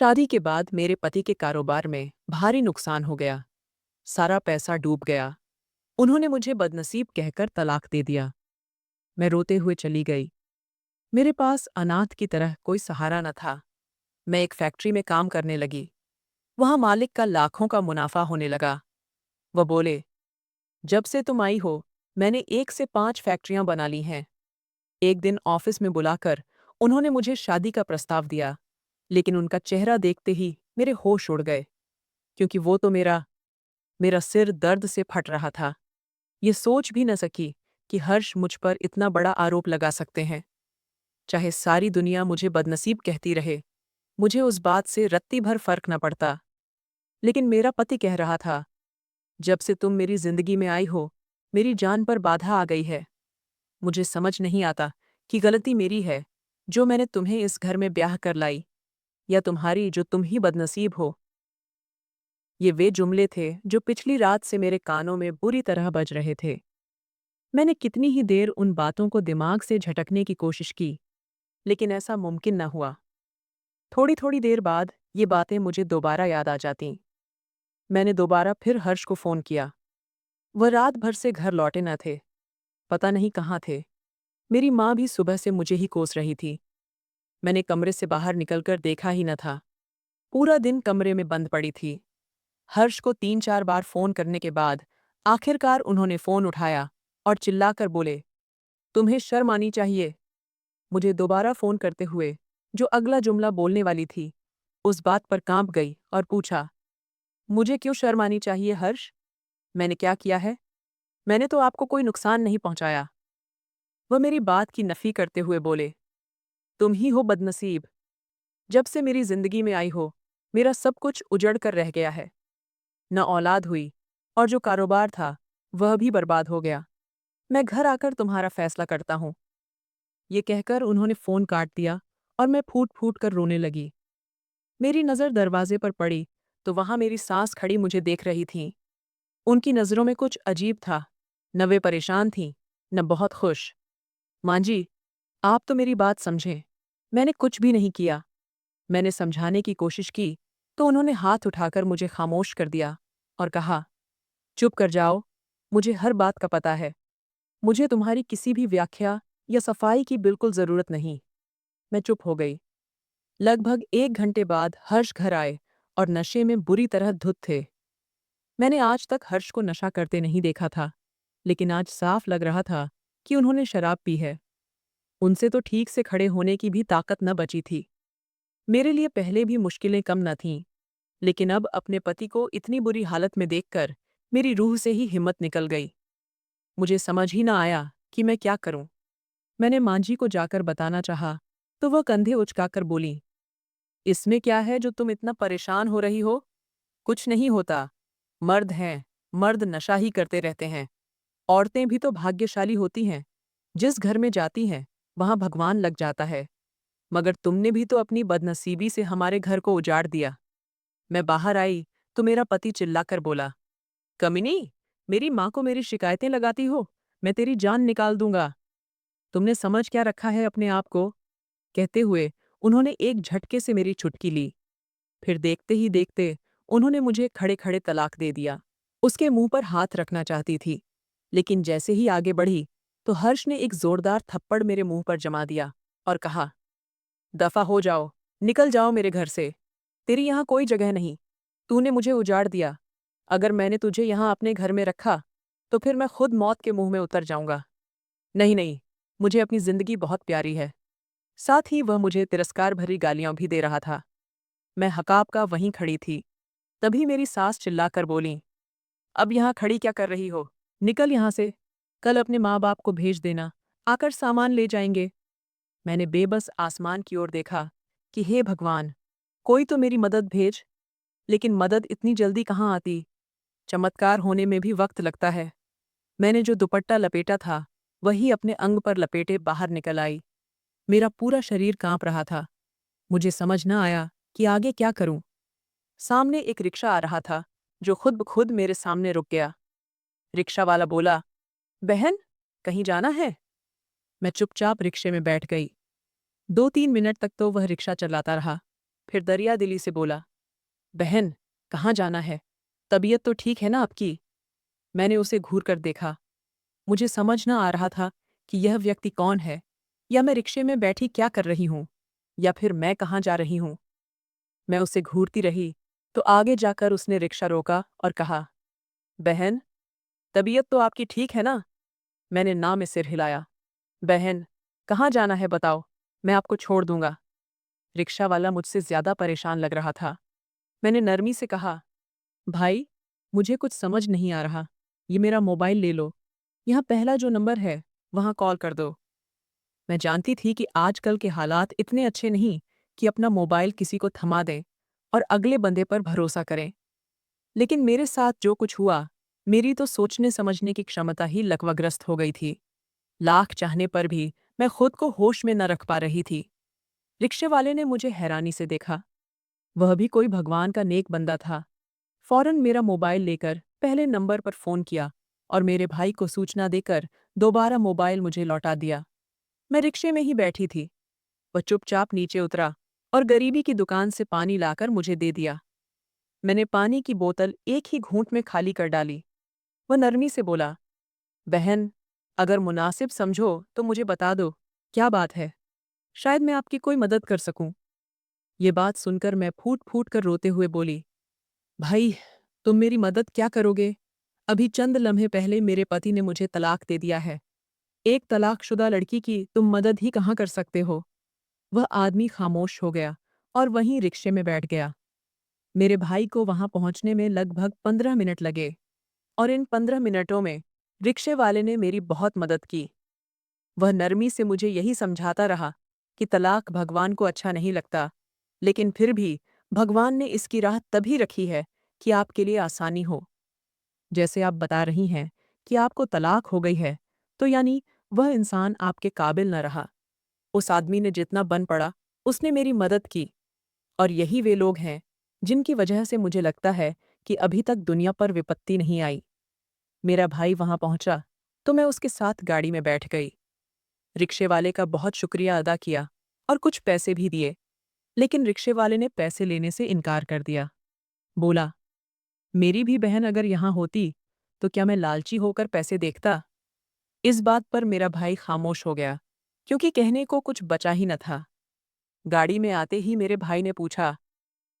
शादी के बाद मेरे पति के कारोबार में भारी नुकसान हो गया। सारा पैसा डूब गया। उन्होंने मुझे बदनसीब कहकर तलाक दे दिया। मैं रोते हुए चली गई। मेरे पास अनाथ की तरह कोई सहारा न था। मैं एक फैक्ट्री में काम करने लगी। वहां मालिक का लाखों का मुनाफा होने लगा। वह बोले, जब से तुम आई हो मैंने 1 से 5 फैक्ट्रियां बना ली हैं। एक दिन ऑफिस में बुलाकर उन्होंने मुझे शादी का प्रस्ताव दिया, लेकिन उनका चेहरा देखते ही मेरे होश उड़ गए, क्योंकि वो तो मेरा मेरा सिर दर्द से फट रहा था। ये सोच भी न सकी कि हर्ष मुझ पर इतना बड़ा आरोप लगा सकते हैं। चाहे सारी दुनिया मुझे बदनसीब कहती रहे, मुझे उस बात से रत्ती भर फर्क न पड़ता। लेकिन मेरा पति कह रहा था, जब से तुम मेरी जिंदगी में आई हो मेरी जान पर बाधा आ गई है। मुझे समझ नहीं आता कि गलती मेरी है जो मैंने तुम्हें इस घर में ब्याह कर लाई, या तुम्हारी जो तुम ही बदनसीब हो। ये वे जुमले थे जो पिछली रात से मेरे कानों में बुरी तरह बज रहे थे। मैंने कितनी ही देर उन बातों को दिमाग से झटकने की कोशिश की, लेकिन ऐसा मुमकिन न हुआ। थोड़ी थोड़ी देर बाद ये बातें मुझे दोबारा याद आ जातीं। मैंने दोबारा फिर हर्ष को फ़ोन किया। वह रात भर से घर लौटे न थे। पता नहीं कहाँ थे। मेरी माँ भी सुबह से मुझे ही कोस रही थी। मैंने कमरे से बाहर निकलकर देखा ही न था। पूरा दिन कमरे में बंद पड़ी थी। हर्ष को 3-4 बार फ़ोन करने के बाद आखिरकार उन्होंने फ़ोन उठाया और चिल्लाकर बोले, तुम्हें शर्म आनी चाहिए। मुझे दोबारा फ़ोन करते हुए जो अगला जुमला बोलने वाली थी, उस बात पर काँप गई और पूछा, मुझे क्यों शर्म आनी चाहिए हर्ष? मैंने क्या किया है? मैंने तो आपको कोई नुकसान नहीं पहुँचाया। वह मेरी बात की नफ़ी करते हुए बोले, तुम ही हो बदनसीब। जब से मेरी ज़िंदगी में आई हो, मेरा सब कुछ उजड़ कर रह गया है। न औलाद हुई, और जो कारोबार था, वह भी बर्बाद हो गया। मैं घर आकर तुम्हारा फैसला करता हूँ। ये कहकर उन्होंने फ़ोन काट दिया और मैं फूट-फूट कर रोने लगी। मेरी नज़र दरवाजे पर पड़ी तो वहाँ मेरी सास खड़ी मुझे देख रही थीं। उनकी नज़रों में कुछ अजीब था। न वे परेशान थीं, न बहुत खुश। माँ जी, आप तो मेरी बात समझें। मैंने कुछ भी नहीं किया। मैंने समझाने की कोशिश की तो उन्होंने हाथ उठाकर मुझे खामोश कर दिया और कहा, चुप कर जाओ, मुझे हर बात का पता है। मुझे तुम्हारी किसी भी व्याख्या या सफाई की बिल्कुल ज़रूरत नहीं। मैं चुप हो गई। लगभग 1 घंटे बाद हर्ष घर आए और नशे में बुरी तरह धुत थे। मैंने आज तक हर्ष को नशा करते नहीं देखा था, लेकिन आज साफ लग रहा था कि उन्होंने शराब पी है। उनसे तो ठीक से खड़े होने की भी ताकत न बची थी। मेरे लिए पहले भी मुश्किलें कम न थीं, लेकिन अब अपने पति को इतनी बुरी हालत में देखकर मेरी रूह से ही हिम्मत निकल गई। मुझे समझ ही न आया कि मैं क्या करूं। मैंने माँ जी को जाकर बताना चाहा, तो वह कंधे उचकाकर बोली, इसमें क्या है जो तुम इतना परेशान हो रही हो? कुछ नहीं होता। मर्द हैं, मर्द नशा ही करते रहते हैं। औरतें भी तो भाग्यशाली होती हैं। जिस घर में जाती हैं, वहाँ भगवान लग जाता है। मगर तुमने भी तो अपनी बदनसीबी से हमारे घर को उजाड़ दिया। मैं बाहर आई तो मेरा पति चिल्लाकर बोला, कमीनी, मेरी माँ को मेरी शिकायतें लगाती हो? मैं तेरी जान निकाल दूंगा। तुमने समझ क्या रखा है अपने आप को? कहते हुए उन्होंने एक झटके से मेरी चुटकी ली। फिर देखते ही देखते उन्होंने मुझे खड़े खड़े तलाक दे दिया। उसके मुंह पर हाथ रखना चाहती थी, लेकिन जैसे ही आगे बढ़ी तो हर्ष ने एक जोरदार थप्पड़ मेरे मुंह पर जमा दिया और कहा, दफा हो जाओ, निकल जाओ मेरे घर से। तेरी यहाँ कोई जगह नहीं। तूने मुझे उजाड़ दिया। अगर मैंने तुझे यहाँ अपने घर में रखा तो फिर मैं खुद मौत के मुंह में उतर जाऊंगा। नहीं नहीं, मुझे अपनी जिंदगी बहुत प्यारी है। साथ ही वह मुझे तिरस्कार भरी गालियां भी दे रहा था। मैं हकाब का वहीं खड़ी थी। तभी मेरी सास चिल्लाकर बोली, अब यहाँ खड़ी क्या कर रही हो? निकल यहाँ से। कल अपने माँ बाप को भेज देना, आकर सामान ले जाएंगे। मैंने बेबस आसमान की ओर देखा कि हे भगवान, कोई तो मेरी मदद भेज। लेकिन मदद इतनी जल्दी कहाँ आती। चमत्कार होने में भी वक्त लगता है। मैंने जो दुपट्टा लपेटा था वही अपने अंग पर लपेटे बाहर निकल आई। मेरा पूरा शरीर कांप रहा था। मुझे समझ न आया कि आगे क्या करूं। सामने एक रिक्शा आ रहा था जो खुद ब खुद मेरे सामने रुक गया। रिक्शा वाला बोला, बहन, कहीं जाना है? मैं चुपचाप रिक्शे में बैठ गई। 2-3 मिनट तक तो वह रिक्शा चलाता रहा। फिर दरिया दिली से बोला, बहन, कहाँ जाना है? तबीयत तो ठीक है ना आपकी? मैंने उसे घूर कर देखा। मुझे समझ न आ रहा था कि यह व्यक्ति कौन है, या मैं रिक्शे में बैठी क्या कर रही हूँ, या फिर मैं कहाँ जा रही हूँ। मैं उसे घूरती रही, तो आगे जाकर उसने रिक्शा रोका और कहा, बहन, तबीयत तो आपकी ठीक है ना? मैंने ना में सिर हिलाया। बहन, कहाँ जाना है बताओ, मैं आपको छोड़ दूंगा। रिक्शा वाला मुझसे ज्यादा परेशान लग रहा था। मैंने नरमी से कहा, भाई, मुझे कुछ समझ नहीं आ रहा, ये मेरा मोबाइल ले लो, यहाँ पहला जो नंबर है वहाँ कॉल कर दो। मैं जानती थी कि आजकल के हालात इतने अच्छे नहीं कि अपना मोबाइल किसी को थमा दें और अगले बंदे पर भरोसा करें। लेकिन मेरे साथ जो कुछ हुआ, मेरी तो सोचने समझने की क्षमता ही लकवाग्रस्त हो गई थी। लाख चाहने पर भी मैं खुद को होश में न रख पा रही थी। रिक्शे वाले ने मुझे हैरानी से देखा। वह भी कोई भगवान का नेक बंदा था। फौरन मेरा मोबाइल लेकर पहले नंबर पर फोन किया और मेरे भाई को सूचना देकर दोबारा मोबाइल मुझे लौटा दिया। मैं रिक्शे में ही बैठी थी। वह चुपचाप नीचे उतरा और गरीबी की दुकान से पानी लाकर मुझे दे दिया। मैंने पानी की बोतल एक ही घूंट में खाली कर डाली। वह नरमी से बोला, बहन, अगर मुनासिब समझो तो मुझे बता दो, क्या बात है? शायद मैं आपकी कोई मदद कर सकूं। ये बात सुनकर मैं फूट फूट कर रोते हुए बोली, भाई, तुम मेरी मदद क्या करोगे? अभी चंद लम्हे पहले मेरे पति ने मुझे तलाक दे दिया है। एक तलाकशुदा लड़की की तुम मदद ही कहाँ कर सकते हो? वह आदमी खामोश हो गया और वहीं रिक्शे में बैठ गया। मेरे भाई को वहां पहुंचने में लगभग 15 मिनट लगे और इन 15 मिनटों में रिक्शे वाले ने मेरी बहुत मदद की। वह नरमी से मुझे यही समझाता रहा कि तलाक भगवान को अच्छा नहीं लगता, लेकिन फिर भी भगवान ने इसकी राह तभी रखी है कि आपके लिए आसानी हो। जैसे आप बता रही हैं कि आपको तलाक हो गई है, तो यानी वह इंसान आपके काबिल न रहा। उस आदमी ने जितना बन पड़ा, उसने मेरी मदद की। और यही वे लोग हैं जिनकी वजह से मुझे लगता है कि अभी तक दुनिया पर विपत्ति नहीं आई। मेरा भाई वहां पहुंचा तो मैं उसके साथ गाड़ी में बैठ गई। रिक्शे वाले का बहुत शुक्रिया अदा किया और कुछ पैसे भी दिए, लेकिन रिक्शे वाले ने पैसे लेने से इनकार कर दिया। बोला, मेरी भी बहन अगर यहाँ होती तो क्या मैं लालची होकर पैसे देखता? इस बात पर मेरा भाई खामोश हो गया, क्योंकि कहने को कुछ बचा ही न था। गाड़ी में आते ही मेरे भाई ने पूछा,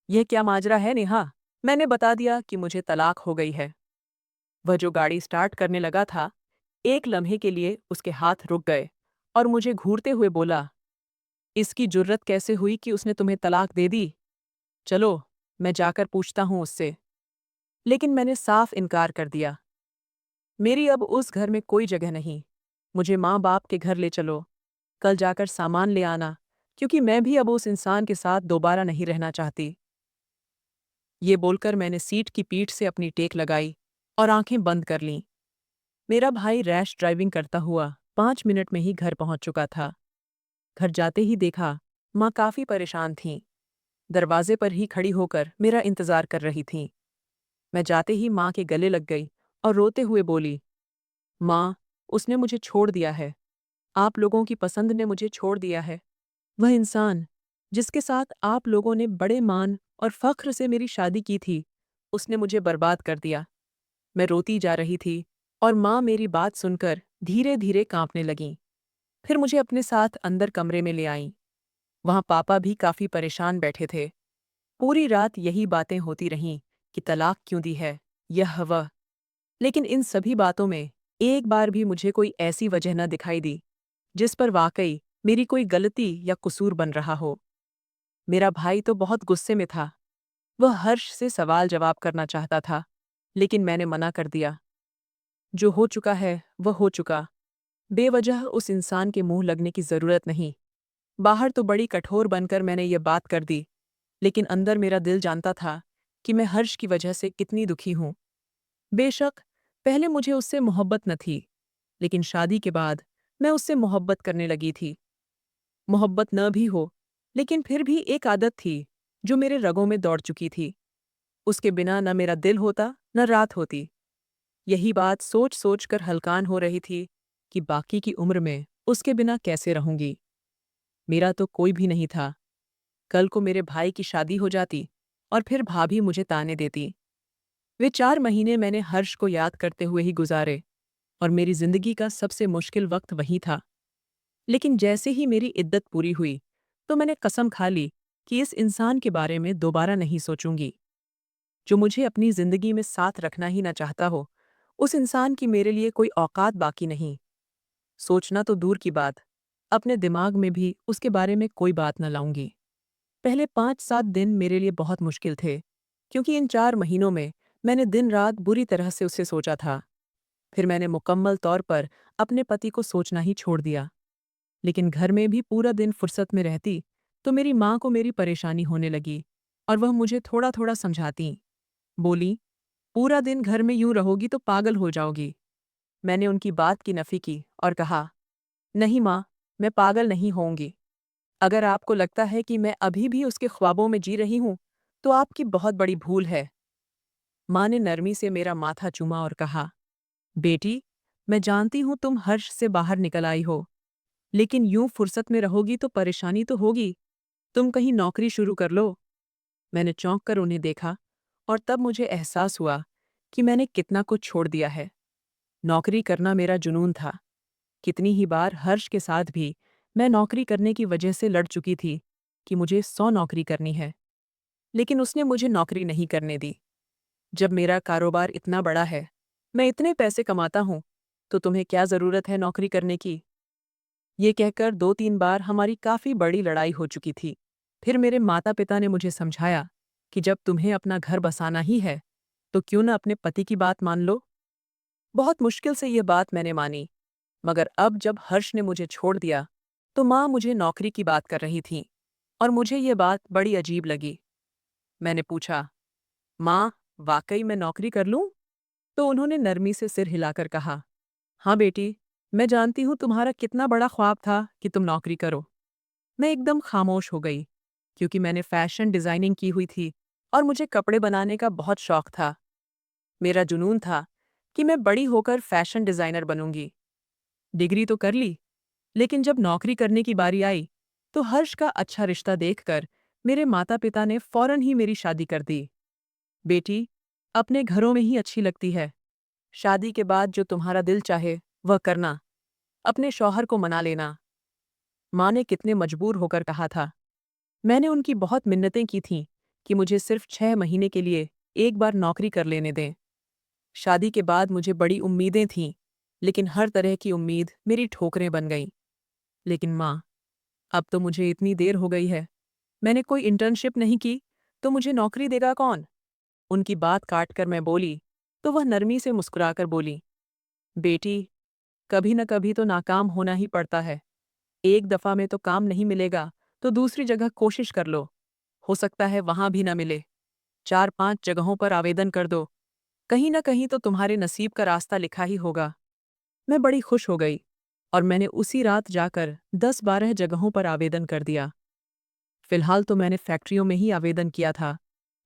यह क्या माजरा है नेहा? मैंने बता दिया कि मुझे तलाक हो गई है। वह जो गाड़ी स्टार्ट करने लगा था, एक लम्हे के लिए उसके हाथ रुक गए और मुझे घूरते हुए बोला, इसकी जुर्रत कैसे हुई कि उसने तुम्हें तलाक दे दी? चलो, मैं जाकर पूछता हूँ उससे। लेकिन मैंने साफ इनकार कर दिया। मेरी अब उस घर में कोई जगह नहीं। मुझे माँ बाप के घर ले चलो, कल जाकर सामान ले आना, क्योंकि मैं भी अब उस इंसान के साथ दोबारा नहीं रहना चाहती। ये बोलकर मैंने सीट की पीठ से अपनी टेक लगाई और आंखें बंद कर लीं। मेरा भाई रैश ड्राइविंग करता हुआ 5 मिनट में ही घर पहुंच चुका था। घर जाते ही देखा, माँ काफी परेशान थीं। दरवाजे पर ही खड़ी होकर मेरा इंतजार कर रही थीं। मैं जाते ही माँ के गले लग गई और रोते हुए बोली, माँ, उसने मुझे छोड़ दिया है। आप लोगों की पसंद ने मुझे छोड़ दिया है। वह इंसान जिसके साथ आप लोगों ने बड़े मान और फख्र से मेरी शादी की थी, उसने मुझे बर्बाद कर दिया। मैं रोती जा रही थी और माँ मेरी बात सुनकर धीरे धीरे कांपने लगीं। फिर मुझे अपने साथ अंदर कमरे में ले आईं। वहाँ पापा भी काफी परेशान बैठे थे। पूरी रात यही बातें होती रहीं कि तलाक क्यों दी है, यह वह। लेकिन इन सभी बातों में एक बार भी मुझे कोई ऐसी वजह न दिखाई दी जिस पर वाकई मेरी कोई गलती या कसूर बन रहा हो। मेरा भाई तो बहुत गुस्से में था। वह हर्ष से सवाल जवाब करना चाहता था, लेकिन मैंने मना कर दिया। जो हो चुका है वह हो चुका। बेवजह उस इंसान के मुंह लगने की जरूरत नहीं। बाहर तो बड़ी कठोर बनकर मैंने ये बात कर दी, लेकिन अंदर मेरा दिल जानता था कि मैं हर्ष की वजह से कितनी दुखी हूं। बेशक पहले मुझे उससे मोहब्बत न थी, लेकिन शादी के बाद मैं उससे मोहब्बत करने लगी थी। मोहब्बत न भी हो, लेकिन फिर भी एक आदत थी जो मेरे रगों में दौड़ चुकी थी। उसके बिना न मेरा दिल होता न रात होती। यही बात सोच सोच कर हलकान हो रही थी कि बाकी की उम्र में उसके बिना कैसे रहूंगी। मेरा तो कोई भी नहीं था। कल को मेरे भाई की शादी हो जाती और फिर भाभी मुझे ताने देती। वे 4 महीने मैंने हर्ष को याद करते हुए ही गुजारे और मेरी जिंदगी का सबसे मुश्किल वक्त वही था। लेकिन जैसे ही मेरी इद्दत पूरी हुई तो मैंने कसम खा ली कि इस इंसान के बारे में दोबारा नहीं सोचूंगी। जो मुझे अपनी जिंदगी में साथ रखना ही ना चाहता हो, उस इंसान की मेरे लिए कोई औकात बाकी नहीं। सोचना तो दूर की बात, अपने दिमाग में भी उसके बारे में कोई बात न लाऊंगी। पहले 5-7 दिन मेरे लिए बहुत मुश्किल थे, क्योंकि इन 4 महीनों में मैंने दिन रात बुरी तरह से उसे सोचा था। फिर मैंने मुकम्मल तौर पर अपने पति को सोचना ही छोड़ दिया। लेकिन घर में भी पूरा दिन फुर्सत में रहती तो मेरी माँ को मेरी परेशानी होने लगी और वह मुझे थोड़ा थोड़ा समझाती। बोली, पूरा दिन घर में यूं रहोगी तो पागल हो जाओगी। मैंने उनकी बात की नफी की और कहा, नहीं माँ, मैं पागल नहीं होऊंगी। अगर आपको लगता है कि मैं अभी भी उसके ख्वाबों में जी रही हूं तो आपकी बहुत बड़ी भूल है। माँ ने नरमी से मेरा माथा चूमा और कहा, बेटी, मैं जानती हूं तुम हर्ष से बाहर निकल आई हो, लेकिन यूं फुर्सत में रहोगी तो परेशानी तो होगी। तुम कहीं नौकरी शुरू कर लो। मैंने चौंक कर उन्हें देखा और तब मुझे एहसास हुआ कि मैंने कितना कुछ छोड़ दिया है। नौकरी करना मेरा जुनून था। कितनी ही बार हर्ष के साथ भी मैं नौकरी करने की वजह से लड़ चुकी थी कि मुझे 100 नौकरी करनी है, लेकिन उसने मुझे नौकरी नहीं करने दी। जब मेरा कारोबार इतना बड़ा है, मैं इतने पैसे कमाता हूं, तो तुम्हें क्या जरूरत है नौकरी करने की? ये कहकर 2-3 बार हमारी काफी बड़ी लड़ाई हो चुकी थी। फिर मेरे माता पिता ने मुझे समझाया कि जब तुम्हें अपना घर बसाना ही है तो क्यों न अपने पति की बात मान लो। बहुत मुश्किल से ये बात मैंने मानी, मगर अब जब हर्ष ने मुझे छोड़ दिया तो माँ मुझे नौकरी की बात कर रही थी और मुझे ये बात बड़ी अजीब लगी। मैंने पूछा, माँ, वाकई मैं नौकरी कर लूं? तो उन्होंने नरमी से सिर हिलाकर कहा, हाँ बेटी, मैं जानती हूँ तुम्हारा कितना बड़ा ख्वाब था कि तुम नौकरी करो। मैं एकदम खामोश हो गई, क्योंकि मैंने फैशन डिज़ाइनिंग की हुई थी और मुझे कपड़े बनाने का बहुत शौक था। मेरा जुनून था कि मैं बड़ी होकर फैशन डिज़ाइनर बनूंगी। डिग्री तो कर ली, लेकिन जब नौकरी करने की बारी आई तो हर्ष का अच्छा रिश्ता देखकर मेरे माता पिता ने फौरन ही मेरी शादी कर दी। बेटी, अपने घरों में ही अच्छी लगती है। शादी के बाद जो तुम्हारा दिल चाहे वह करना, अपने शौहर को मना लेना। माँ ने कितने मजबूर होकर कहा था। मैंने उनकी बहुत मिन्नतें की थीं कि मुझे सिर्फ 6 महीने के लिए एक बार नौकरी कर लेने दें। शादी के बाद मुझे बड़ी उम्मीदें थीं, लेकिन हर तरह की उम्मीद मेरी ठोकरें बन गईं। लेकिन माँ, अब तो मुझे इतनी देर हो गई है। मैंने कोई इंटर्नशिप नहीं की, तो मुझे नौकरी देगा कौन? उनकी बात काट कर मैं बोली, तो वह नरमी से मुस्कुराकर बोली, बेटी, कभी न कभी तो नाकाम होना ही पड़ता है। एक दफ़ा में तो काम नहीं मिलेगा, तो दूसरी जगह कोशिश कर लो। हो सकता है वहाँ भी न मिले। 4-5 जगहों पर आवेदन कर दो। कहीं न कहीं तो तुम्हारे नसीब का रास्ता लिखा ही होगा। मैं बड़ी खुश हो गई और मैंने उसी रात जाकर 10-12 जगहों पर आवेदन कर दिया। फिलहाल तो मैंने फैक्ट्रियों में ही आवेदन किया था,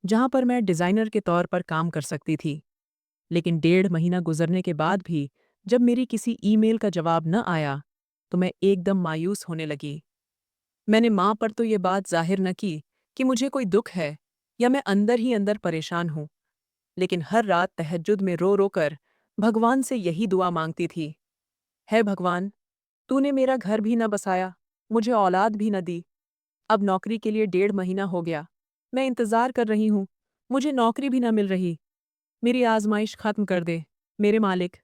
जहाँ पर मैं डिज़ाइनर के तौर पर काम कर सकती थी। लेकिन 1.5 महीना गुजरने के बाद भी जब मेरी किसी ईमेल का जवाब न आया, तो मैं एकदम मायूस होने लगी। मैंने माँ पर तो ये बात जाहिर न की कि मुझे कोई दुख है या मैं अंदर ही अंदर परेशान हूँ, लेकिन हर रात तहज्जुद में रो रो कर भगवान से यही दुआ मांगती थी, है भगवान, तूने मेरा घर भी न बसाया, मुझे औलाद भी न दी। अब नौकरी के लिए 1.5 महीना हो गया। मैं इंतज़ार कर रही हूँ, मुझे नौकरी भी न मिल रही। मेरी आजमाइश खत्म कर दे, मेरे मालिक।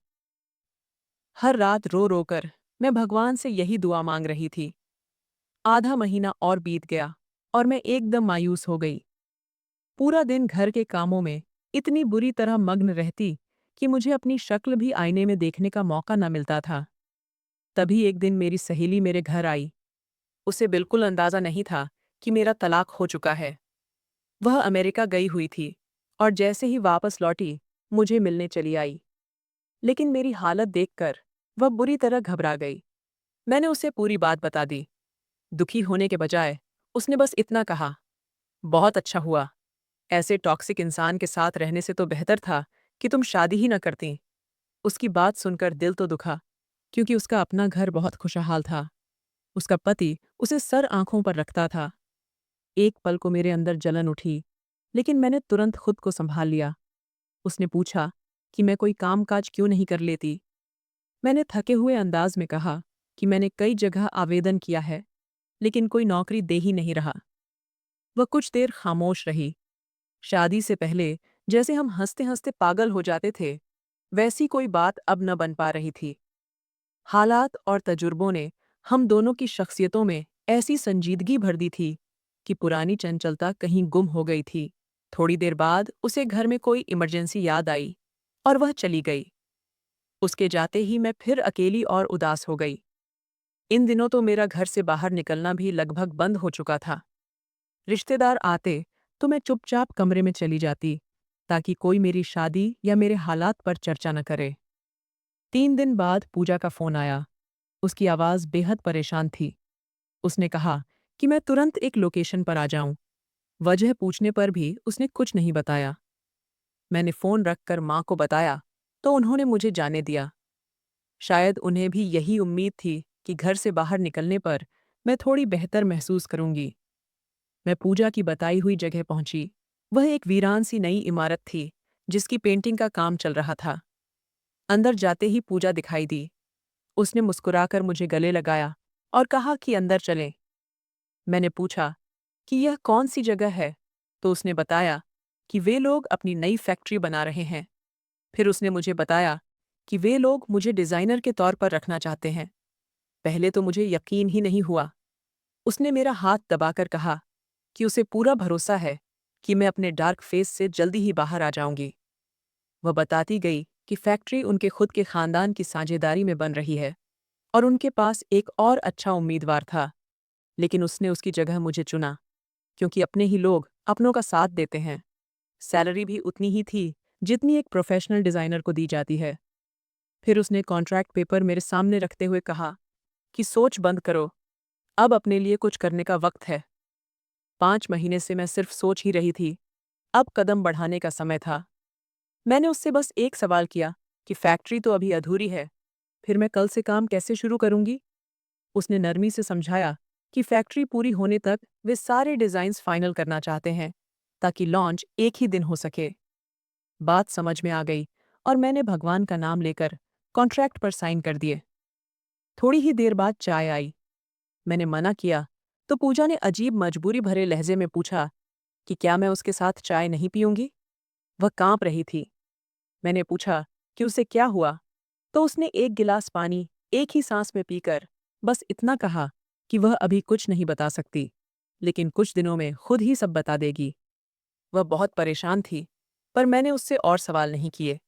हर रात रो रो कर मैं भगवान से यही दुआ मांग रही थी। आधा महीना और बीत गया और मैं एकदम मायूस हो गई। पूरा दिन घर के कामों में इतनी बुरी तरह मग्न रहती कि मुझे अपनी शक्ल भी आईने में देखने का मौका न मिलता था। तभी एक दिन मेरी सहेली मेरे घर आई। उसे बिल्कुल अंदाजा नहीं था कि मेरा तलाक हो चुका है। वह अमेरिका गई हुई थी और जैसे ही वापस लौटी, मुझे मिलने चली आई। लेकिन मेरी हालत देखकर वह बुरी तरह घबरा गई। मैंने उसे पूरी बात बता दी। दुखी होने के बजाय उसने बस इतना कहा, बहुत अच्छा हुआ। ऐसे टॉक्सिक इंसान के साथ रहने से तो बेहतर था कि तुम शादी ही न करती। उसकी बात सुनकर दिल तो दुखा, क्योंकि उसका अपना घर बहुत खुशहाल था। उसका पति उसे सर आंखों पर रखता था। एक पल को मेरे अंदर जलन उठी, लेकिन मैंने तुरंत खुद को संभाल लिया। उसने पूछा कि मैं कोई कामकाज क्यों नहीं कर लेती। मैंने थके हुए अंदाज में कहा कि मैंने कई जगह आवेदन किया है, लेकिन कोई नौकरी दे ही नहीं रहा। वह कुछ देर खामोश रही। शादी से पहले जैसे हम हंसते हंसते पागल हो जाते थे, वैसी कोई बात अब न बन पा रही थी। हालात और तजुर्बों ने हम दोनों की शख्सियतों में ऐसी संजीदगी भर दी थी कि पुरानी चंचलता कहीं गुम हो गई थी। थोड़ी देर बाद उसे घर में कोई इमरजेंसी याद आई और वह चली गई। उसके जाते ही मैं फिर अकेली और उदास हो गई। इन दिनों तो मेरा घर से बाहर निकलना भी लगभग बंद हो चुका था। रिश्तेदार आते तो मैं चुपचाप कमरे में चली जाती, ताकि कोई मेरी शादी या मेरे हालात पर चर्चा न करे। 3 दिन बाद पूजा का फोन आया। उसकी आवाज़ बेहद परेशान थी। उसने कहा कि मैं तुरंत एक लोकेशन पर आ जाऊं। वजह पूछने पर भी उसने कुछ नहीं बताया। मैंने फ़ोन रखकर माँ को बताया, तो उन्होंने मुझे जाने दिया। शायद उन्हें भी यही उम्मीद थी कि घर से बाहर निकलने पर मैं थोड़ी बेहतर महसूस करूंगी। मैं पूजा की बताई हुई जगह पहुंची। वह एक वीरान सी नई इमारत थी, जिसकी पेंटिंग का काम चल रहा था। अंदर जाते ही पूजा दिखाई दी। उसने मुस्कुराकर मुझे गले लगाया और कहा कि अंदर चलें। मैंने पूछा कि यह कौन सी जगह है, तो उसने बताया कि वे लोग अपनी नई फैक्ट्री बना रहे हैं। फिर उसने मुझे बताया कि वे लोग मुझे डिज़ाइनर के तौर पर रखना चाहते हैं। पहले तो मुझे यकीन ही नहीं हुआ। उसने मेरा हाथ दबाकर कहा कि उसे पूरा भरोसा है कि मैं अपने डार्क फेस से जल्दी ही बाहर आ जाऊंगी। वह बताती गई कि फैक्ट्री उनके खुद के खानदान की साझेदारी में बन रही है और उनके पास एक और अच्छा उम्मीदवार था, लेकिन उसने उसकी जगह मुझे चुना, क्योंकि अपने ही लोग अपनों का साथ देते हैं। सैलरी भी उतनी ही थी जितनी एक प्रोफेशनल डिज़ाइनर को दी जाती है। फिर उसने कॉन्ट्रैक्ट पेपर मेरे सामने रखते हुए कहा कि सोच बंद करो, अब अपने लिए कुछ करने का वक्त है। 5 महीने से मैं सिर्फ सोच ही रही थी, अब कदम बढ़ाने का समय था। मैंने उससे बस एक सवाल किया कि फैक्ट्री तो अभी अधूरी है, फिर मैं कल से काम कैसे शुरू करूंगी? उसने नरमी से समझाया कि फैक्ट्री पूरी होने तक वे सारे डिज़ाइन्स फाइनल करना चाहते हैं, ताकि लॉन्च एक ही दिन हो सके। बात समझ में आ गई और मैंने भगवान का नाम लेकर कॉन्ट्रैक्ट पर साइन कर दिए। थोड़ी ही देर बाद चाय आई। मैंने मना किया, तो पूजा ने अजीब मजबूरी भरे लहजे में पूछा कि क्या मैं उसके साथ चाय नहीं पीऊंगी। वह कांप रही थी। मैंने पूछा कि उसे क्या हुआ, तो उसने एक गिलास पानी एक ही सांस में पीकर बस इतना कहा कि वह अभी कुछ नहीं बता सकती, लेकिन कुछ दिनों में खुद ही सब बता देगी। वह बहुत परेशान थी, पर मैंने उससे और सवाल नहीं किए।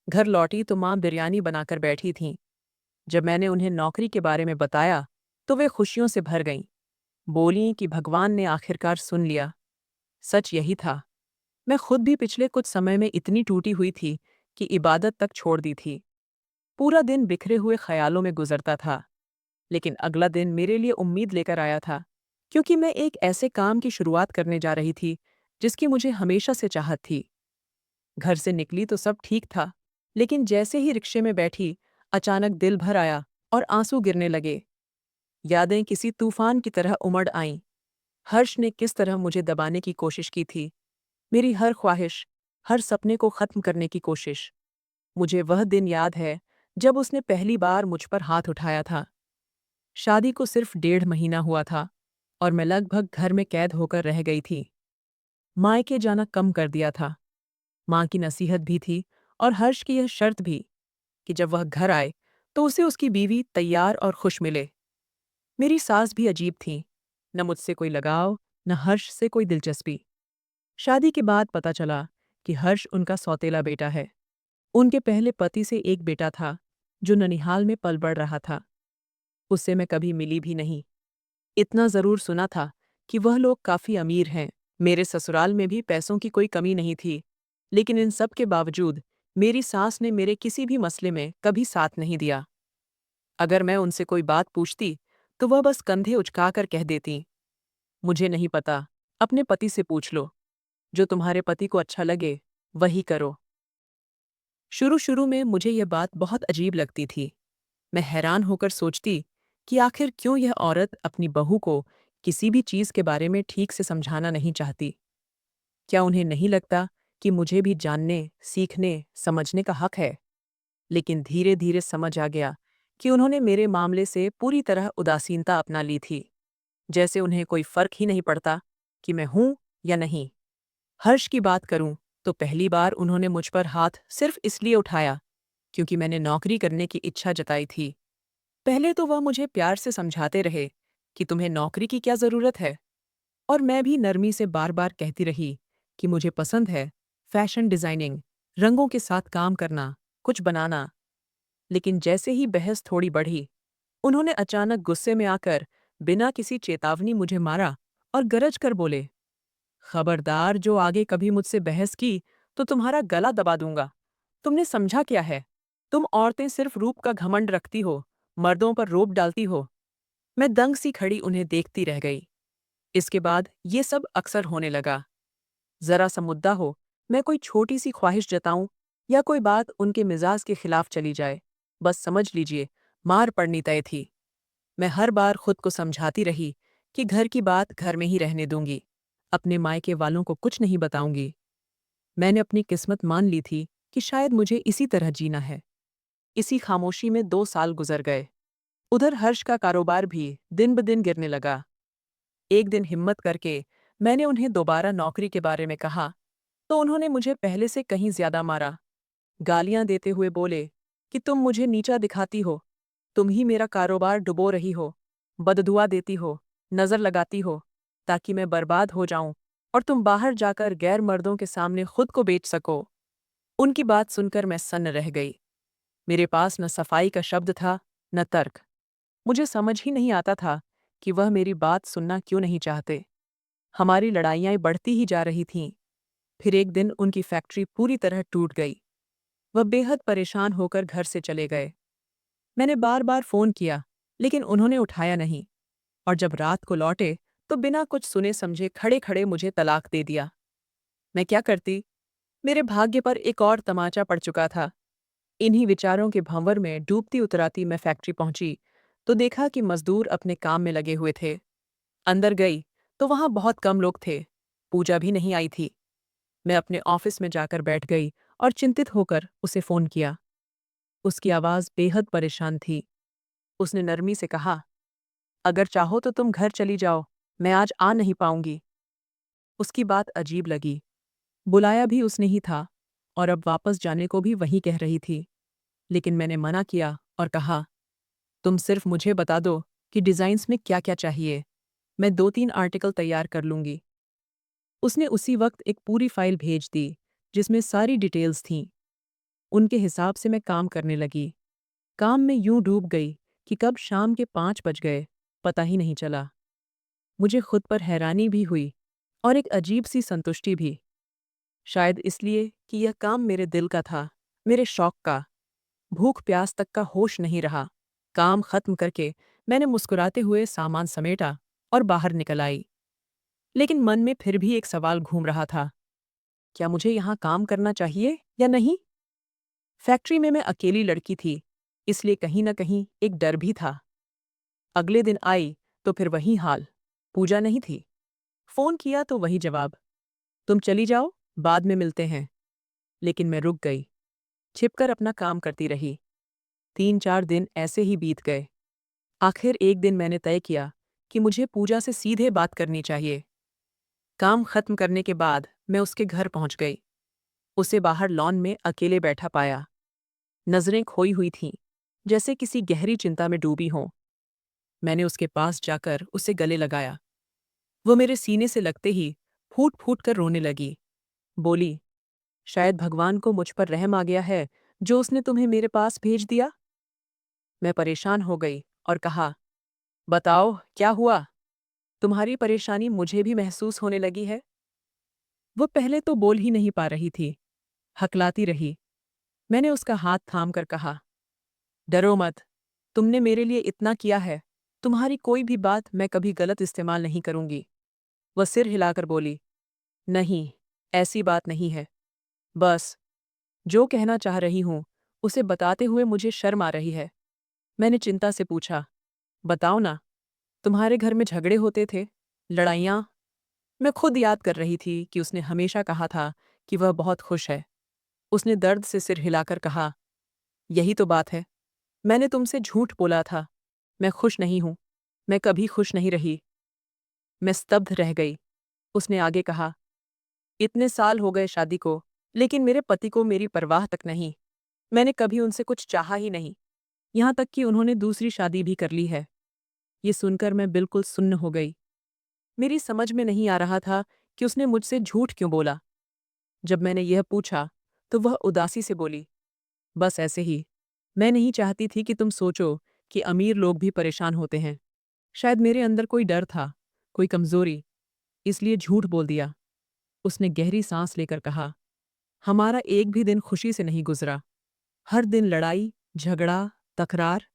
घर लौटी तो माँ बिरयानी बनाकर बैठी थीं। जब मैंने उन्हें नौकरी के बारे में बताया, तो वे खुशियों से भर गईं। बोलीं कि भगवान ने आखिरकार सुन लिया। सच यही था। मैं खुद भी पिछले कुछ समय में इतनी टूटी हुई थी कि इबादत तक छोड़ दी थी। पूरा दिन बिखरे हुए ख्यालों में गुजरता था, लेकिन अगला दिन मेरे लिए उम्मीद लेकर आया था, क्योंकि मैं एक ऐसे काम की शुरुआत करने जा रही थी जिसकी मुझे हमेशा से चाहत थी। घर से निकली तो सब ठीक था, लेकिन जैसे ही रिक्शे में बैठी, अचानक दिल भर आया और आंसू गिरने लगे। यादें किसी तूफान की तरह उमड़ आईं। हर्ष ने किस तरह मुझे दबाने की कोशिश की थी, मेरी हर ख्वाहिश, हर सपने को खत्म करने की कोशिश। मुझे वह दिन याद है जब उसने पहली बार मुझ पर हाथ उठाया था। शादी को सिर्फ 1.5 महीना हुआ था और मैं लगभग घर में कैद होकर रह गई थी। मायके जाना कम कर दिया था। माँ की नसीहत भी थी और हर्ष की यह शर्त भी कि जब वह घर आए तो उसे उसकी बीवी तैयार और खुश मिले। मेरी सास भी अजीब थीं, न मुझसे कोई लगाव, न हर्ष से कोई दिलचस्पी। शादी के बाद पता चला कि हर्ष उनका सौतेला बेटा है। उनके पहले पति से एक बेटा था, जो ननिहाल में पल बढ़ रहा था। उससे मैं कभी मिली भी नहीं। इतना ज़रूर सुना था कि वह लोग काफ़ी अमीर हैं। मेरे ससुराल में भी पैसों की कोई कमी नहीं थी, लेकिन इन सब के बावजूद मेरी सास ने मेरे किसी भी मसले में कभी साथ नहीं दिया। अगर मैं उनसे कोई बात पूछती, तो वह बस कंधे उचकाकर कह देतीं, मुझे नहीं पता, अपने पति से पूछ लो, जो तुम्हारे पति को अच्छा लगे, वही करो। शुरू-शुरू में मुझे यह बात बहुत अजीब लगती थी। मैं हैरान होकर सोचती कि आखिर क्यों यह औरत अपनी बहू को किसी भी चीज़ के बारे में ठीक से समझाना नहीं चाहती। क्या उन्हें नहीं लगता कि मुझे भी जानने, सीखने, समझने का हक है? लेकिन धीरे-धीरे समझ आ गया कि उन्होंने मेरे मामले से पूरी तरह उदासीनता अपना ली थी। जैसे उन्हें कोई फ़र्क ही नहीं पड़ता कि मैं हूँ या नहीं। हर्ष की बात करूँ तो पहली बार उन्होंने मुझ पर हाथ सिर्फ़ इसलिए उठाया क्योंकि मैंने नौकरी करने की इच्छा जताई थी। पहले तो वह मुझे प्यार से समझाते रहे कि तुम्हें नौकरी की क्या ज़रूरत है, और मैं भी नरमी से बार-बार कहती रही कि मुझे पसंद है फैशन डिज़ाइनिंग, रंगों के साथ काम करना, कुछ बनाना। लेकिन जैसे ही बहस थोड़ी बढ़ी, उन्होंने अचानक गुस्से में आकर बिना किसी चेतावनी मुझे मारा और गरज कर बोले, खबरदार, जो आगे कभी मुझसे बहस की तो तुम्हारा गला दबा दूंगा। तुमने समझा क्या है? तुम औरतें सिर्फ रूप का घमंड रखती हो, मर्दों पर रोब डालती हो। मैं दंग सी खड़ी उन्हें देखती रह गई। इसके बाद ये सब अक्सर होने लगा। जरा सा मुद्दा हो, मैं कोई छोटी सी ख्वाहिश जताऊं या कोई बात उनके मिजाज के खिलाफ चली जाए, बस समझ लीजिए मार पड़नी तय थी। मैं हर बार खुद को समझाती रही कि घर की बात घर में ही रहने दूंगी, अपने मायके वालों को कुछ नहीं बताऊंगी। मैंने अपनी किस्मत मान ली थी कि शायद मुझे इसी तरह जीना है। इसी खामोशी में 2 साल गुजर गए। उधर हर्ष का कारोबार भी दिन ब दिन गिरने लगा। एक दिन हिम्मत करके मैंने उन्हें दोबारा नौकरी के बारे में कहा तो उन्होंने मुझे पहले से कहीं ज्यादा मारा। गालियां देते हुए बोले कि तुम मुझे नीचा दिखाती हो, तुम ही मेरा कारोबार डुबो रही हो, बददुआ देती हो, नजर लगाती हो, ताकि मैं बर्बाद हो जाऊं और तुम बाहर जाकर गैर मर्दों के सामने खुद को बेच सको। उनकी बात सुनकर मैं सन्न रह गई। मेरे पास न सफाई का शब्द था, न तर्क। मुझे समझ ही नहीं आता था कि वह मेरी बात सुनना क्यों नहीं चाहते। हमारी लड़ाइयाँ बढ़ती ही जा रही थीं। फिर एक दिन उनकी फैक्ट्री पूरी तरह टूट गई। वह बेहद परेशान होकर घर से चले गए। मैंने बार-बार फ़ोन किया, लेकिन उन्होंने उठाया नहीं, और जब रात को लौटे, तो बिना कुछ सुने समझे खड़े-खड़े मुझे तलाक दे दिया। मैं क्या करती? मेरे भाग्य पर एक और तमाचा पड़ चुका था। इन्हीं विचारों के भंवर में डूबती उतराती मैं फैक्ट्री पहुंची, तो देखा कि मजदूर अपने काम में लगे हुए थे। अंदर गई, तो वहां बहुत कम लोग थे। पूजा भी नहीं आई थी। मैं अपने ऑफिस में जाकर बैठ गई और चिंतित होकर उसे फ़ोन किया। उसकी आवाज़ बेहद परेशान थी। उसने नरमी से कहा, अगर चाहो तो तुम घर चली जाओ, मैं आज आ नहीं पाऊंगी। उसकी बात अजीब लगी। बुलाया भी उसने ही था, और अब वापस जाने को भी वही कह रही थी। लेकिन मैंने मना किया और कहा, तुम सिर्फ मुझे बता दो कि डिज़ाइन्स में क्या-क्या चाहिए। मैं 2-3 आर्टिकल तैयार कर लूंगी। उसने उसी वक्त एक पूरी फाइल भेज दी, जिसमें सारी डिटेल्स थीं। उनके हिसाब से मैं काम करने लगी। काम में यूं डूब गई कि कब शाम के 5 बज गए, पता ही नहीं चला। मुझे खुद पर हैरानी भी हुई और एक अजीब सी संतुष्टि भी। शायद इसलिए कि यह काम मेरे दिल का था, मेरे शौक का। भूख प्यास तक का होश नहीं रहा। काम खत्म करके मैंने मुस्कुराते हुए सामान समेटा और बाहर निकल आई। लेकिन मन में फिर भी एक सवाल घूम रहा था, क्या मुझे यहाँ काम करना चाहिए या नहीं? फैक्ट्री में मैं अकेली लड़की थी, इसलिए कहीं न कहीं एक डर भी था। अगले दिन आई तो फिर वही हाल। पूजा नहीं थी। फ़ोन किया तो वही जवाब, तुम चली जाओ, बाद में मिलते हैं। लेकिन मैं रुक गई, छिपकर अपना काम करती रही। 3-4 दिन ऐसे ही बीत गए। आखिर एक दिन मैंने तय किया कि मुझे पूजा से सीधे बात करनी चाहिए। काम खत्म करने के बाद मैं उसके घर पहुंच गई। उसे बाहर लॉन में अकेले बैठा पाया। नजरें खोई हुई थीं, जैसे किसी गहरी चिंता में डूबी हों। मैंने उसके पास जाकर उसे गले लगाया। वो मेरे सीने से लगते ही फूट-फूट कर रोने लगी। बोली, शायद भगवान को मुझ पर रहम आ गया है, जो उसने तुम्हें मेरे पास भेज दिया। मैं परेशान हो गई और कहा, बताओ क्या हुआ? तुम्हारी परेशानी मुझे भी महसूस होने लगी है। वो पहले तो बोल ही नहीं पा रही थी, हकलाती रही। मैंने उसका हाथ थाम कर कहा, डरो मत, तुमने मेरे लिए इतना किया है, तुम्हारी कोई भी बात मैं कभी गलत इस्तेमाल नहीं करूंगी। वह सिर हिलाकर बोली, नहीं, ऐसी बात नहीं है। बस, जो कहना चाह रही हूं, उसे बताते हुए मुझे शर्म आ रही है। मैंने चिंता से पूछा, बताओ ना। तुम्हारे घर में झगड़े होते थे, लड़ाइयाँ। मैं खुद याद कर रही थी कि उसने हमेशा कहा था कि वह बहुत खुश है। उसने दर्द से सिर हिलाकर कहा, यही तो बात है। मैंने तुमसे झूठ बोला था। मैं खुश नहीं हूँ। मैं कभी खुश नहीं रही। मैं स्तब्ध रह गई। उसने आगे कहा, इतने साल हो गए शादी को, लेकिन मेरे पति को मेरी परवाह तक नहीं। मैंने कभी उनसे कुछ चाहा ही नहीं। यहाँ तक कि उन्होंने दूसरी शादी भी कर ली है। ये सुनकर मैं बिल्कुल सुन्न हो गई। मेरी समझ में नहीं आ रहा था कि उसने मुझसे झूठ क्यों बोला। जब मैंने यह पूछा, तो वह उदासी से बोली, बस ऐसे ही। मैं नहीं चाहती थी कि तुम सोचो कि अमीर लोग भी परेशान होते हैं। शायद मेरे अंदर कोई डर था, कोई कमजोरी, इसलिए झूठ बोल दिया। उसने गहरी सांस लेकर कहा, हमारा एक भी दिन खुशी से नहीं गुजरा। हर दिन लड़ाई, झगड़ा, तकरार।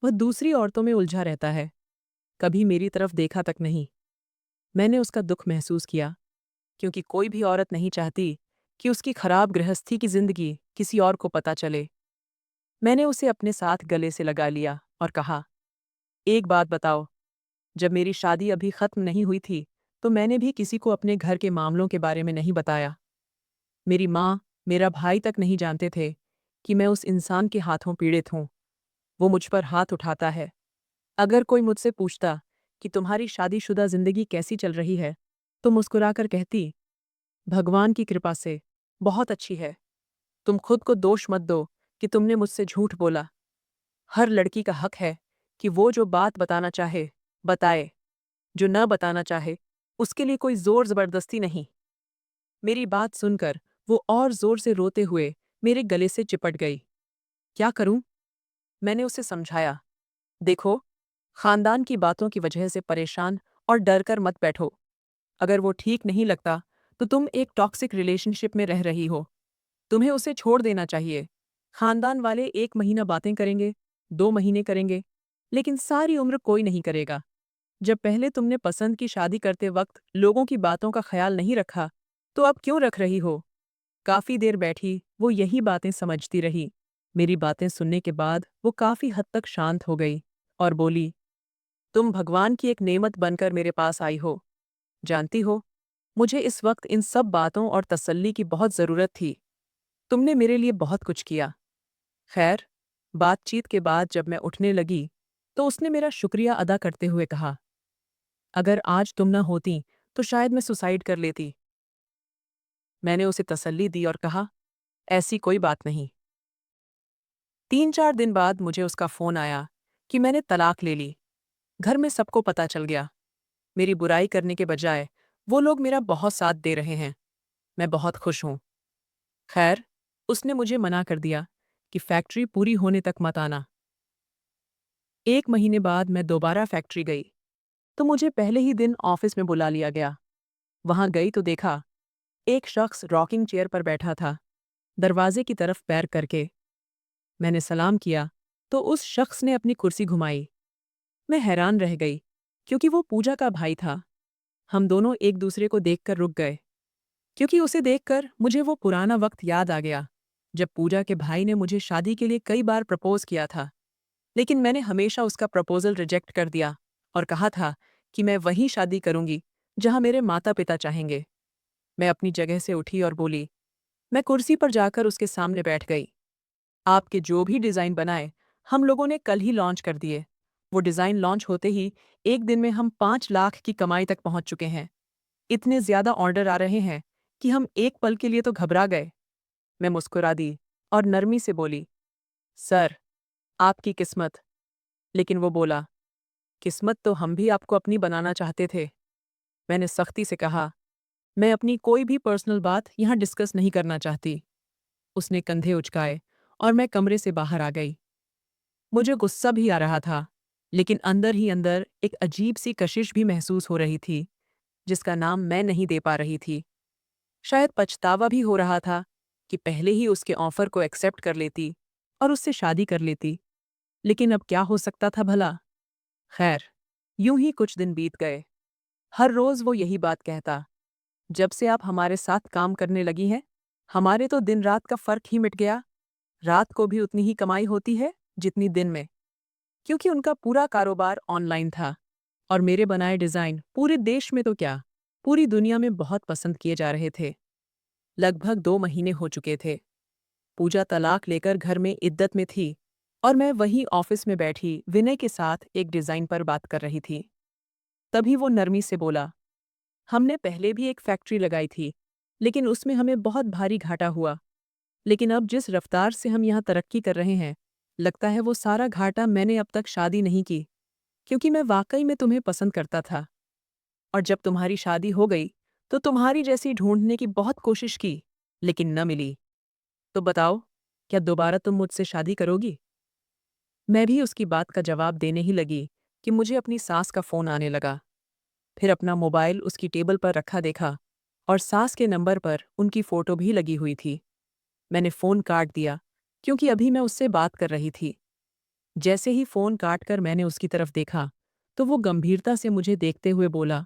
वह दूसरी औरतों में उलझा रहता है, कभी मेरी तरफ देखा तक नहीं। मैंने उसका दुख महसूस किया, क्योंकि कोई भी औरत नहीं चाहती कि उसकी खराब गृहस्थी की जिंदगी किसी और को पता चले। मैंने उसे अपने साथ गले से लगा लिया और कहा, एक बात बताओ, जब मेरी शादी अभी खत्म नहीं हुई थी, तो मैंने भी किसी को अपने घर के मामलों के बारे में नहीं बताया। मेरी माँ, मेरा भाई तक नहीं जानते थे कि मैं उस इंसान के हाथों पीड़ित हूँ। वो मुझ पर हाथ उठाता है। अगर कोई मुझसे पूछता कि तुम्हारी शादीशुदा जिंदगी कैसी चल रही है, तो मुस्कुराकर कहती, भगवान की कृपा से बहुत अच्छी है। तुम खुद को दोष मत दो कि तुमने मुझसे झूठ बोला। हर लड़की का हक है कि वो जो बात बताना चाहे, बताए। जो न बताना चाहे, उसके लिए कोई जोर जबरदस्ती नहीं। मेरी बात सुनकर वो और जोर से रोते हुए मेरे गले से चिपट गई। क्या करूं? मैंने उसे समझाया, देखो, खानदान की बातों की वजह से परेशान और डर कर मत बैठो। अगर वो ठीक नहीं लगता, तो तुम एक टॉक्सिक रिलेशनशिप में रह रही हो। तुम्हें उसे छोड़ देना चाहिए। खानदान वाले 1 महीना बातें करेंगे, 2 महीने करेंगे, लेकिन सारी उम्र कोई नहीं करेगा। जब पहले तुमने पसंद की शादी करते वक्त लोगों की बातों का ख्याल नहीं रखा, तो अब क्यों रख रही हो? काफी देर बैठी वो यही बातें समझती रही। मेरी बातें सुनने के बाद वो काफी हद तक शांत हो गई और बोली, तुम भगवान की एक नेमत बनकर मेरे पास आई हो। जानती हो, मुझे इस वक्त इन सब बातों और तसल्ली की बहुत जरूरत थी। तुमने मेरे लिए बहुत कुछ किया। खैर, बातचीत के बाद जब मैं उठने लगी, तो उसने मेरा शुक्रिया अदा करते हुए कहा, अगर आज तुम न होती, तो शायद मैं सुसाइड कर लेती। मैंने उसे तसल्ली दी और कहा, ऐसी कोई बात नहीं। 3-4 दिन बाद मुझे उसका फोन आया कि मैंने तलाक ले ली। घर में सबको पता चल गया। मेरी बुराई करने के बजाय वो लोग मेरा बहुत साथ दे रहे हैं। मैं बहुत खुश हूँ। खैर, उसने मुझे मना कर दिया कि फैक्ट्री पूरी होने तक मत आना। 1 महीने बाद मैं दोबारा फैक्ट्री गई, तो मुझे पहले ही दिन ऑफिस में बुला लिया गया। वहां गई तो देखा, एक शख्स रॉकिंग चेयर पर बैठा था, दरवाजे की तरफ पैर करके। मैंने सलाम किया, तो उस शख्स ने अपनी कुर्सी घुमाई। मैं हैरान रह गई, क्योंकि वो पूजा का भाई था। हम दोनों एक दूसरे को देखकर रुक गए, क्योंकि उसे देखकर मुझे वो पुराना वक्त याद आ गया, जब पूजा के भाई ने मुझे शादी के लिए कई बार प्रपोज किया था। लेकिन मैंने हमेशा उसका प्रपोजल रिजेक्ट कर दिया और कहा था कि मैं वहीं शादी करूंगी जहां मेरे माता पिता चाहेंगे। मैं अपनी जगह से उठी और बोली, मैं कुर्सी पर जाकर उसके सामने बैठ गई। आपके जो भी डिज़ाइन बनाए, हम लोगों ने कल ही लॉन्च कर दिए। वो डिज़ाइन लॉन्च होते ही 1 दिन में हम 5 लाख की कमाई तक पहुंच चुके हैं। इतने ज़्यादा ऑर्डर आ रहे हैं कि हम एक पल के लिए तो घबरा गए। मैं मुस्कुरा दी और नरमी से बोली, सर, आपकी किस्मत। लेकिन वो बोला, किस्मत तो हम भी आपको अपनी बनाना चाहते थे। मैंने सख्ती से कहा, मैं अपनी कोई भी पर्सनल बात यहाँ डिस्कस नहीं करना चाहती। उसने कंधे उचकाए और मैं कमरे से बाहर आ गई। मुझे गुस्सा भी आ रहा था, लेकिन अंदर ही अंदर एक अजीब सी कशिश भी महसूस हो रही थी, जिसका नाम मैं नहीं दे पा रही थी। शायद पछतावा भी हो रहा था कि पहले ही उसके ऑफर को एक्सेप्ट कर लेती और उससे शादी कर लेती। लेकिन अब क्या हो सकता था भला? खैर, यूं ही कुछ दिन बीत गए। हर रोज वो यही बात कहता, जब से आप हमारे साथ काम करने लगी हैं, हमारे तो दिन रात का फर्क ही मिट गया। रात को भी उतनी ही कमाई होती है जितनी दिन में, क्योंकि उनका पूरा कारोबार ऑनलाइन था। और मेरे बनाए डिज़ाइन पूरे देश में तो क्या, पूरी दुनिया में बहुत पसंद किए जा रहे थे। लगभग 2 महीने हो चुके थे। पूजा तलाक लेकर घर में इद्दत में थी और मैं वहीं ऑफिस में बैठी विनय के साथ एक डिज़ाइन पर बात कर रही थी। तभी वो नरमी से बोला, हमने पहले भी एक फैक्ट्री लगाई थी, लेकिन उसमें हमें बहुत भारी घाटा हुआ। लेकिन अब जिस रफ्तार से हम यहाँ तरक्की कर रहे हैं, लगता है वो सारा घाटा मैंने अब तक शादी नहीं की, क्योंकि मैं वाकई में तुम्हें पसंद करता था। और जब तुम्हारी शादी हो गई, तो तुम्हारी जैसी ढूंढने की बहुत कोशिश की, लेकिन न मिली। तो बताओ, क्या दोबारा तुम मुझसे शादी करोगी? मैं भी उसकी बात का जवाब देने ही लगी कि मुझे अपनी सास का फ़ोन आने लगा। फिर अपना मोबाइल उसकी टेबल पर रखा देखा और सास के नंबर पर उनकी फ़ोटो भी लगी हुई थी। मैंने फ़ोन काट दिया, क्योंकि अभी मैं उससे बात कर रही थी। जैसे ही फ़ोन काट कर मैंने उसकी तरफ देखा, तो वो गंभीरता से मुझे देखते हुए बोला,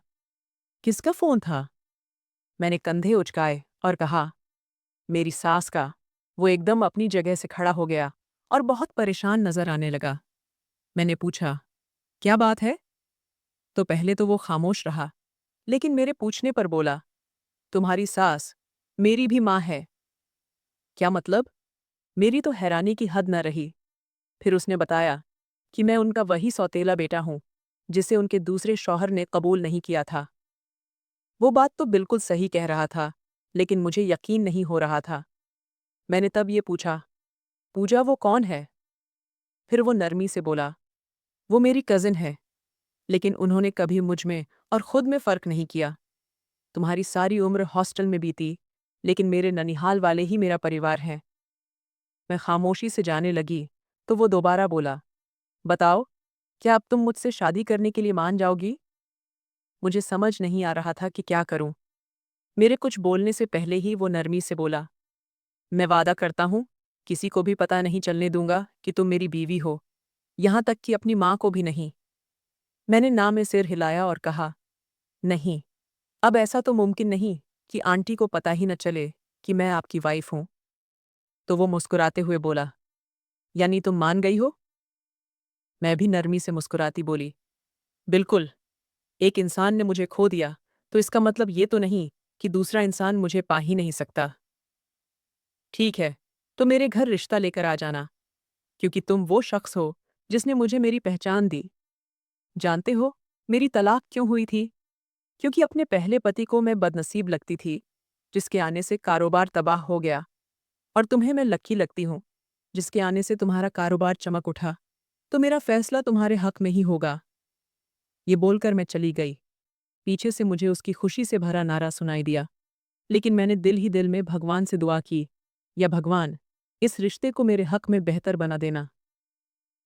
किसका फ़ोन था? मैंने कंधे उचकाए और कहा, मेरी सास का। वो एकदम अपनी जगह से खड़ा हो गया और बहुत परेशान नजर आने लगा। मैंने पूछा, क्या बात है? तो पहले तो वो खामोश रहा, लेकिन मेरे पूछने पर बोला, तुम्हारी सास मेरी भी माँ है। क्या मतलब? मेरी तो हैरानी की हद न रही। फिर उसने बताया कि मैं उनका वही सौतेला बेटा हूँ, जिसे उनके दूसरे शौहर ने कबूल नहीं किया था। वो बात तो बिल्कुल सही कह रहा था, लेकिन मुझे यकीन नहीं हो रहा था। मैंने तब ये पूछा, पूजा वो कौन है? फिर वो नरमी से बोला, वो मेरी कज़िन है, लेकिन उन्होंने कभी मुझ में और खुद में फ़र्क नहीं किया। तुम्हारी सारी उम्र हॉस्टल में बीती, लेकिन मेरे ननिहाल वाले ही मेरा परिवार हैं। मैं खामोशी से जाने लगी, तो वो दोबारा बोला, बताओ, क्या अब तुम मुझसे शादी करने के लिए मान जाओगी? मुझे समझ नहीं आ रहा था कि क्या करूं। मेरे कुछ बोलने से पहले ही वो नरमी से बोला, मैं वादा करता हूं, किसी को भी पता नहीं चलने दूंगा कि तुम मेरी बीवी हो, यहाँ तक कि अपनी माँ को भी नहीं। मैंने ना में सिर हिलाया और कहा, नहीं, अब ऐसा तो मुमकिन नहीं कि आंटी को पता ही न चले कि मैं आपकी वाइफ हूं। तो वो मुस्कुराते हुए बोला, यानी तुम मान गई हो? मैं भी नरमी से मुस्कुराती बोली, बिल्कुल। एक इंसान ने मुझे खो दिया, तो इसका मतलब ये तो नहीं कि दूसरा इंसान मुझे पा ही नहीं सकता। ठीक है, तो मेरे घर रिश्ता लेकर आ जाना, क्योंकि तुम वो शख्स हो जिसने मुझे मेरी पहचान दी। जानते हो, मेरी तलाक क्यों हुई थी? क्योंकि अपने पहले पति को मैं बदनसीब लगती थी, जिसके आने से कारोबार तबाह हो गया। और तुम्हें मैं लकी लगती हूँ, जिसके आने से तुम्हारा कारोबार चमक उठा। तो मेरा फैसला तुम्हारे हक में ही होगा। ये बोलकर मैं चली गई। पीछे से मुझे उसकी खुशी से भरा नारा सुनाई दिया, लेकिन मैंने दिल ही दिल में भगवान से दुआ की, या भगवान, इस रिश्ते को मेरे हक में बेहतर बना देना।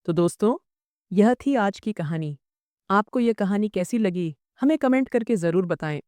तो दोस्तों, यह थी आज की कहानी। आपको यह कहानी कैसी लगी, हमें कमेंट करके ज़रूर बताएं।